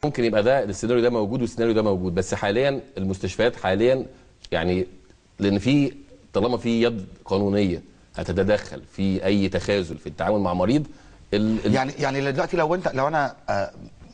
ممكن يبقى ده السيناريو ده موجود والسيناريو ده موجود، بس حاليا المستشفيات حاليا يعني لان في طالما في يد قانونيه هتتدخل في اي تخاذل في التعامل مع مريض يعني دلوقتي لو انا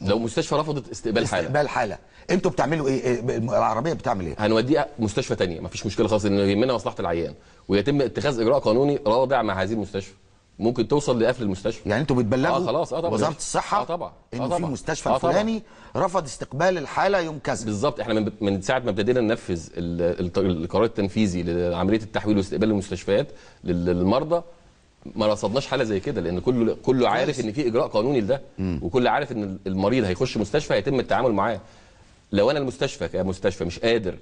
لو مستشفى رفضت استقبال حاله انتوا بتعملوا ايه؟ العربيه بتعمل ايه؟ هنوديها مستشفى ثانيه، مفيش مشكله خالص، ان يهمنا مصلحه العيان ويتم اتخاذ اجراء قانوني رادع مع هذه المستشفى. ممكن توصل لقفل المستشفى. يعني انتوا بتبلغوا خلاص طبعا وزاره الصحه طبعا ان في مستشفى الفلاني رفض استقبال الحاله يوم كذا. بالظبط. احنا من ساعه ما ابتدينا ننفذ القرار التنفيذي لعمليه التحويل واستقبال المستشفيات للمرضى ما رصدناش حاله زي كده، لان كله عارف ان في اجراء قانوني لده، وكل عارف ان المريض هيخش مستشفى هيتم التعامل معاه. لو انا المستشفى كمستشفى مش قادر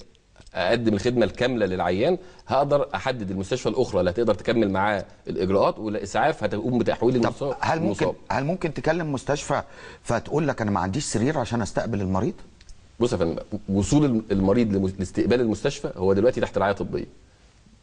اقدم الخدمه الكامله للعيان، هقدر احدد المستشفى الاخرى اللي هتقدر تكمل معاه الاجراءات، والاسعاف هتقوم بتحويل المصاب. هل ممكن تكلم مستشفى فتقول لك انا ما عنديش سرير عشان استقبل المريض؟ بص يا فندم، وصول المريض لاستقبال المستشفى هو دلوقتي تحت رعايه طبيه،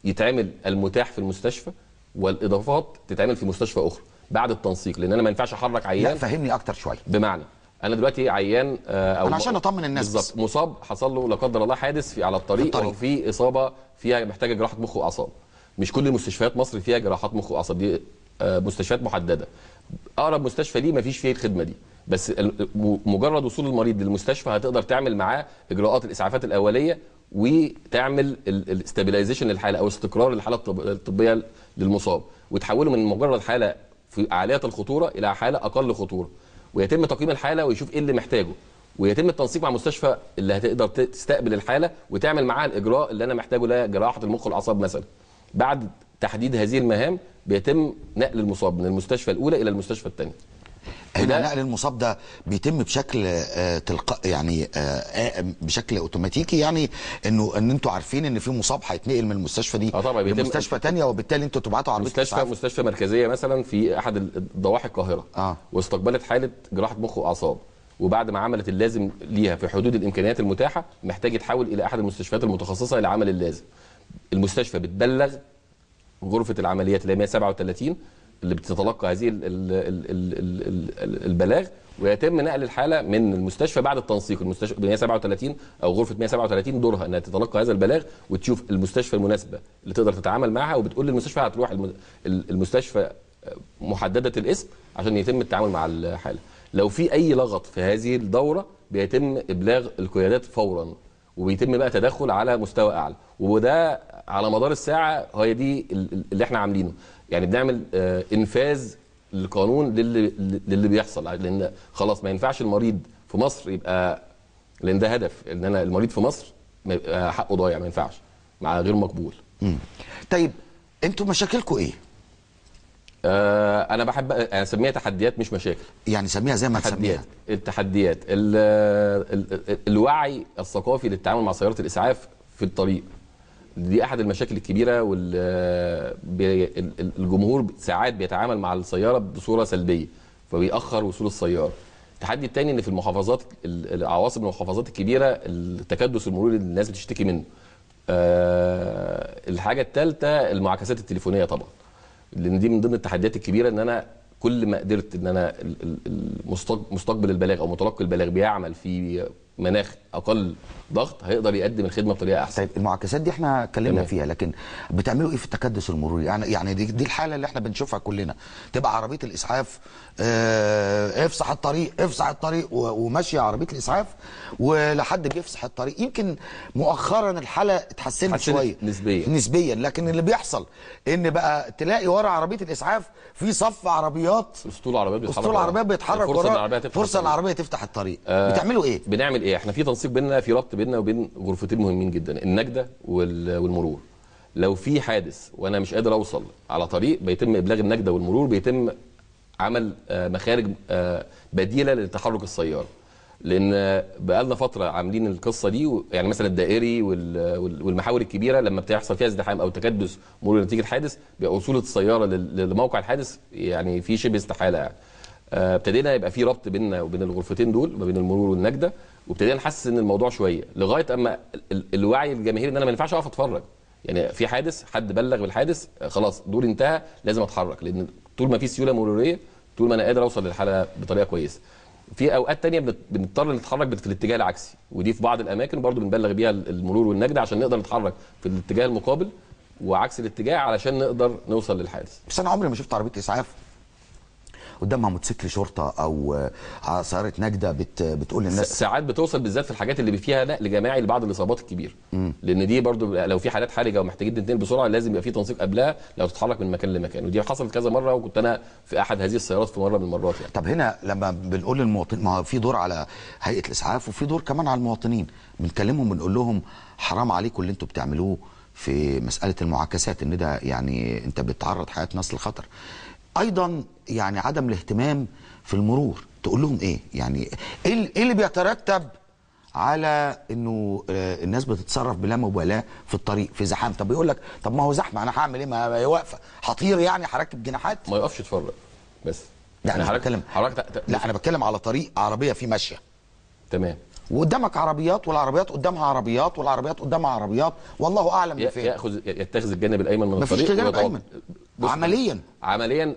يتعمل المتاح في المستشفى والاضافات تتعمل في مستشفى اخرى بعد التنسيق، لان انا ما ينفعش احرك عيان. لا فهمني اكتر شويه. بمعنى انا دلوقتي عيان او انا عشان اطمن الناس بالظبط مصاب، حصل له لا قدر الله حادث على الطريق وفي اصابه فيها محتاجه جراحه مخ واعصاب. مش كل مستشفيات مصر فيها جراحات مخ واعصاب، دي مستشفيات محدده. اقرب مستشفى ليه ما فيش فيه الخدمه دي، بس مجرد وصول المريض للمستشفى هتقدر تعمل معاه اجراءات الاسعافات الاوليه وتعمل الاستابيلايزيشن للحاله او استقرار الحاله الطبيه للمصاب، وتحوله من مجرد حاله في عاليه الخطوره الى حاله اقل خطوره، ويتم تقييم الحاله ويشوف ايه اللي محتاجه، ويتم التنسيق مع المستشفى اللي هتقدر تستقبل الحاله وتعمل معاها الاجراء اللي انا محتاجه، لا جراحه المخ والاعصاب مثلا. بعد تحديد هذه المهام بيتم نقل المصاب من المستشفى الاولى الى المستشفى الثانيه. هنا نقل المصاب ده بيتم بشكل يعني بشكل اوتوماتيكي، يعني ان انتوا عارفين ان في مصاب هيتنقل من المستشفى دي لمستشفى ثانيه، وبالتالي انتوا تبعتوا عربيه مستشفى مركزيه مثلا في احد ضواحي القاهره واستقبلت حاله جراحه مخ واعصاب، وبعد ما عملت اللازم ليها في حدود الامكانيات المتاحه محتاج يتحول الى احد المستشفيات المتخصصه لعمل اللازم. المستشفى بتبلغ غرفه العمليات اللي هي 137 اللي بتتلقى هذه البلاغ، ويتم نقل الحاله من المستشفى بعد التنسيق. المستشفى 137 او غرفه 137 دورها انها تتلقى هذا البلاغ وتشوف المستشفى المناسبه اللي تقدر تتعامل معها، وبتقول للمستشفى هتروح المستشفى محدده الاسم عشان يتم التعامل مع الحاله. لو في اي لغط في هذه الدوره بيتم ابلاغ القيادات فورا، وبيتم بقى تدخل على مستوى اعلى، وده على مدار الساعه. هي دي اللي احنا عاملينه، يعني بنعمل انفاذ القانون للي بيحصل، لان خلاص ما ينفعش المريض في مصر يبقى، لان ده هدف ان انا المريض في مصر ما يبقى حقه ضايع، ما ينفعش، مع غير مقبول. طيب انتوا مشاكلكم ايه؟ انا بحب اسميها تحديات مش مشاكل، يعني سميها زي ما تسميها. التحديات الوعي الثقافي للتعامل مع سيارات الاسعاف في الطريق، دي احد المشاكل الكبيره، والجمهور ساعات بيتعامل مع السياره بصوره سلبيه فبيأخر وصول السياره. التحدي الثاني ان في المحافظات العواصم المحافظات الكبيره التكدس المروري اللي الناس بتشتكي منه. الحاجه الثالثه المعاكسات التليفونيه طبعا، لان دي من ضمن التحديات الكبيره، ان انا كل ما قدرت ان انا مستقبل البلاغ او متلقي البلاغ بيعمل في مناخ اقل ضغط هيقدر يقدم الخدمه بطريقه احسن. طيب المعاكسات دي احنا اتكلمنا فيها، لكن بتعملوا ايه في التكدس المروري؟ يعني دي الحاله اللي احنا بنشوفها كلنا، تبقى عربيه الاسعاف افسح الطريق وماشيه عربيه الاسعاف ولحد بيفسح الطريق. يمكن مؤخرا الحاله اتحسنت شويه نسبيا، لكن اللي بيحصل ان بقى تلاقي ورا عربيه الاسعاف في صف عربيات، اسطول عربيات بيتحرك فرصه العربيه تفتح الطريق. بتعملوا ايه؟ بنعمل ايه؟ احنا في تنسيق بيننا، في ربط بيننا وبين غرفتين مهمين جدا، النجده والمرور. لو في حادث وانا مش قادر اوصل على طريق بيتم ابلاغ النجده والمرور، بيتم عمل مخارج بديله لتحرك السياره، لان بقالنا فتره عاملين القصه دي. يعني مثلا الدائري والمحاور الكبيره لما بتحصل فيها ازدحام او تكدس مرور نتيجه حادث، بيبقى وصول السياره لموقع الحادث يعني في شبه استحاله. يعني ابتدينا يبقى في ربط بيننا وبين الغرفتين دول ما بين المرور والنجده، وابتدينا نحسس ان الموضوع شويه لغايه اما الوعي الجماهيري ان انا ما ينفعش اقف اتفرج. يعني في حادث، حد بلغ بالحادث، خلاص دوري انتهى، لازم اتحرك، لان طول ما في سيوله مروريه طول ما انا قادر اوصل للحاله بطريقه كويسه. في اوقات تانية بنضطر نتحرك في الاتجاه العكسي، ودي في بعض الاماكن برضو بنبلغ بيها المرور والنجدة عشان نقدر نتحرك في الاتجاه المقابل وعكس الاتجاه علشان نقدر نوصل للحادث. بس انا عمري ما شفت عربيه اسعاف قدامها موتوسيكل شرطه او سياره نجده بتقول للناس. ساعات بتوصل بالذات في الحاجات اللي فيها نقل جماعي لبعض الاصابات الكبيره، لان دي برضو لو في حالات حرجه ومحتاجين ننتقل بسرعه لازم يبقى في تنسيق قبلها لو تتحرك من مكان لمكان، ودي حصلت كذا مره وكنت انا في احد هذه السيارات في مره من المرات يعني. طب هنا لما بنقول للمواطن، ما في دور على هيئه الاسعاف وفي دور كمان على المواطنين، بنكلمهم بنقول لهم حرام عليكم اللي انتم بتعملوه في مساله المعاكسات، ان ده يعني انت بتعرض حياه ناس للخطر. ايضا يعني عدم الاهتمام في المرور، تقول لهم ايه؟ يعني ايه اللي بيترتب على انه الناس بتتصرف بلا مبالاه في الطريق في زحام؟ طب يقول لك طب ما هو زحمه انا هعمل ايه؟ ما هي واقفه، هطير يعني هركب جناحات؟ ما يقفش يتفرج بس. لا انا بتكلم لا انا بتكلم على طريق عربيه فيه ماشيه، تمام، وقدامك عربيات والعربيات قدامها عربيات والعربيات قدامها عربيات، والله اعلم من فين. يتخذ الجانب الايمن من الطريق. مفيش جانب ايمن عمليا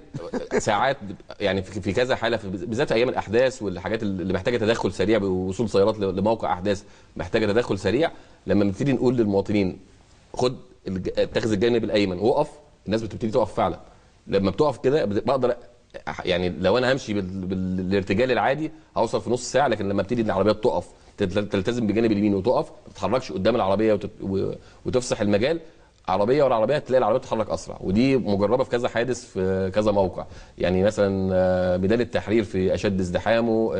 ساعات يعني في كذا حاله بالذات ايام الاحداث والحاجات اللي محتاجه تدخل سريع بوصول سيارات لموقع احداث محتاجه تدخل سريع، لما بنبتدي نقول للمواطنين اتخذ الجانب الايمن وقف، الناس بتبتدي تقف فعلا. لما بتقف كده بقدر يعني لو انا همشي بالارتجال العادي هوصل في نص ساعه، لكن لما ابتدي العربيات تقف تلتزم بجانب اليمين وتقف ما تتحركش قدام العربيه وتفسح المجال، عربيه ورا عربيه تلاقي العربيه تتحرك اسرع. ودي مجربه في كذا حادث في كذا موقع، يعني مثلا ميدان التحرير في اشد ازدحامه،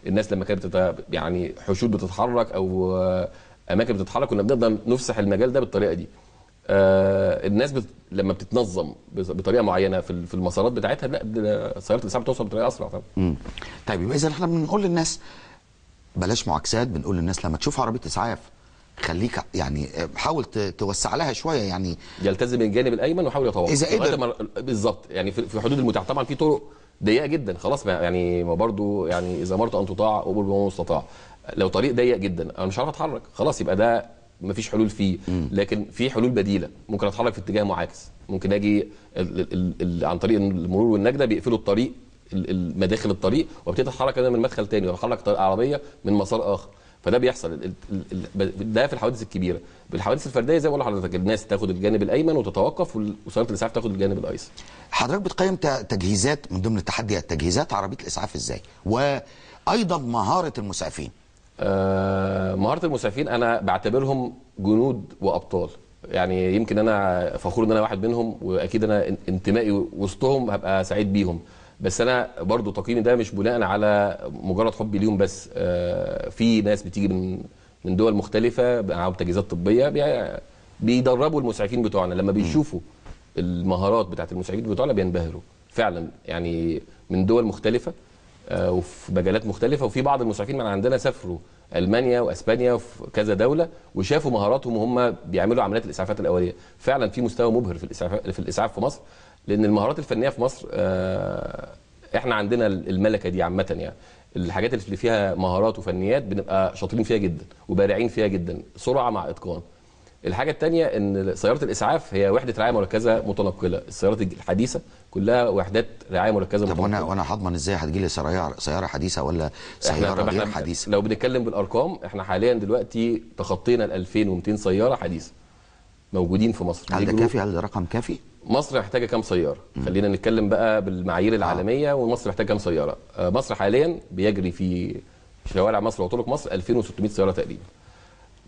الناس لما كانت يعني حشود بتتحرك او اماكن بتتحرك كنا بنقدر نفسح المجال ده بالطريقه دي. الناس لما بتتنظم بطريقه معينه في المسارات بتاعتها، لا سياره الاسعاف بتوصل بطريقه اسرع طبعا. طيب يبقى اذا احنا بنقول للناس بلاش معاكسات، بنقول للناس لما تشوف عربيه اسعاف خليك يعني حاول توسع لها شويه، يعني يلتزم الجانب الايمن ويحاول يتواصل اذا قدر بالظبط، يعني في حدود المتاح. طبعا في طرق ضيقه جدا خلاص يعني ما برضو يعني اذا مرت ان تطاع امر بما استطاع. لو طريق ضيق جدا انا مش عارف اتحرك خلاص يبقى ده مفيش حلول فيه، لكن في حلول بديله. ممكن اتحرك في اتجاه معاكس، ممكن اجي عن طريق المرور والنجده بيقفلوا الطريق مداخل الطريق وابتدي اتحرك انا من مدخل ثاني واتحرك عربيه من مسار اخر، فده بيحصل. ده في الحوادث الكبيره. بالحوادث الفرديه زي ما بقول لحضرتك الناس تاخد الجانب الايمن وتتوقف وسياره الاسعاف تاخد الجانب الايسر. حضرتك بتقيم تجهيزات من ضمن التحديات تجهيزات عربيه الاسعاف ازاي؟ وايضا مهاره المسعفين. مهاره المسعفين انا بعتبرهم جنود وابطال، يعني يمكن انا فخور ان انا واحد منهم، واكيد انا انتمائي وسطهم هبقى سعيد بيهم. بس انا برضو تقييمي ده مش بناء على مجرد حبي ليهم بس. في ناس بتيجي من دول مختلفه معاهم تجهيزات طبيه بيدربوا المسعفين بتوعنا، لما بيشوفوا المهارات بتاعت المسعفين بتوعنا بينبهروا فعلا، يعني من دول مختلفه وفي مجالات مختلفه. وفي بعض المسعفين من عندنا سافروا المانيا واسبانيا وفي كذا دوله وشافوا مهاراتهم وهم بيعملوا عمليات الاسعافات الاوليه. فعلا في مستوى مبهر في الاسعاف في مصر، لان المهارات الفنيه في مصر احنا عندنا الملكه دي عامه. يعني الحاجات اللي فيها مهارات وفنيات بنبقى شاطرين فيها جدا وبارعين فيها جدا، سرعه مع اتقان. الحاجه الثانيه ان سياره الاسعاف هي وحده رعايه مركزه متنقله. السيارات الحديثه كلها وحدات رعايه مركزه متنقله. طب وانا هضمن ازاي هتجي لي سياره حديثه ولا سياره غير حديثه؟ لو بنتكلم بالارقام احنا حاليا دلوقتي تخطينا ال 2200 سياره حديثه موجودين في مصر. هل ده كافي؟ هل ده رقم كافي؟ مصر محتاجه كام سياره؟ خلينا نتكلم بقى بالمعايير العالميه ومصر محتاجه كام سياره؟ مصر حاليا بيجري في شوارع مصر وطرق مصر 2600 سياره تقريبا.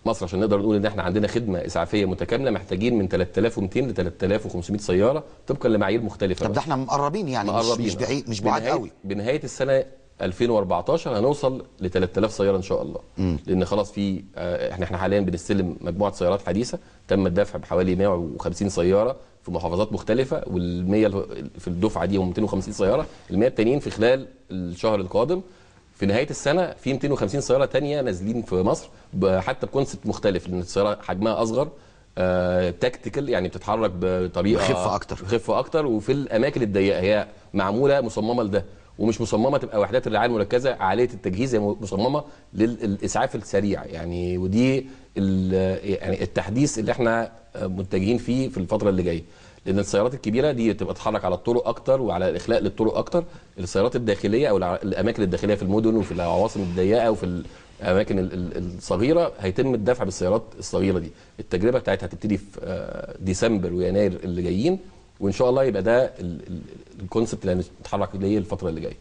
مصر عشان نقدر نقول ان احنا عندنا خدمه اسعافيه متكامله محتاجين من 3200 ل 3500 سياره طبقا لمعايير مختلفه. طب ده احنا مقربين يعني مش بعيد مش بعاد قوي. بنهايه السنه 2014 هنوصل ل 3000 سياره ان شاء الله. لان خلاص في احنا حاليا بنستلم مجموعه سيارات حديثه تم الدفع بحوالي 150 سياره في محافظات مختلفه، وال100 في الدفعه دي هم 250 سياره، ال100 التانيين في خلال الشهر القادم. في نهايه السنه في 250 سياره ثانيه نازلين في مصر حتى بكونسبت مختلف، لان السياره حجمها اصغر، تكتيكال يعني بتتحرك بطريقه خفه اكتر وفي الاماكن الضيقه. هي معموله مصممه لده، ومش مصممه تبقى وحدات الرعايه المركزه عاليه التجهيز، هي مصممه للاسعاف السريع يعني. ودي يعني التحديث اللي احنا متجهين فيه في الفتره اللي جايه. لان السيارات الكبيره دي تبقى تتحرك على الطرق اكتر وعلى الاخلاء للطرق اكتر. السيارات الداخليه او الاماكن الداخليه في المدن وفي العواصم الضيقه وفي الاماكن الصغيره هيتم الدفع بالسيارات الصغيره دي. التجربه بتاعتها هتبتدي في ديسمبر ويناير اللي جايين، وان شاء الله يبقى ده الكونسبت اللي هنتحرك ليه الفتره اللي جايه.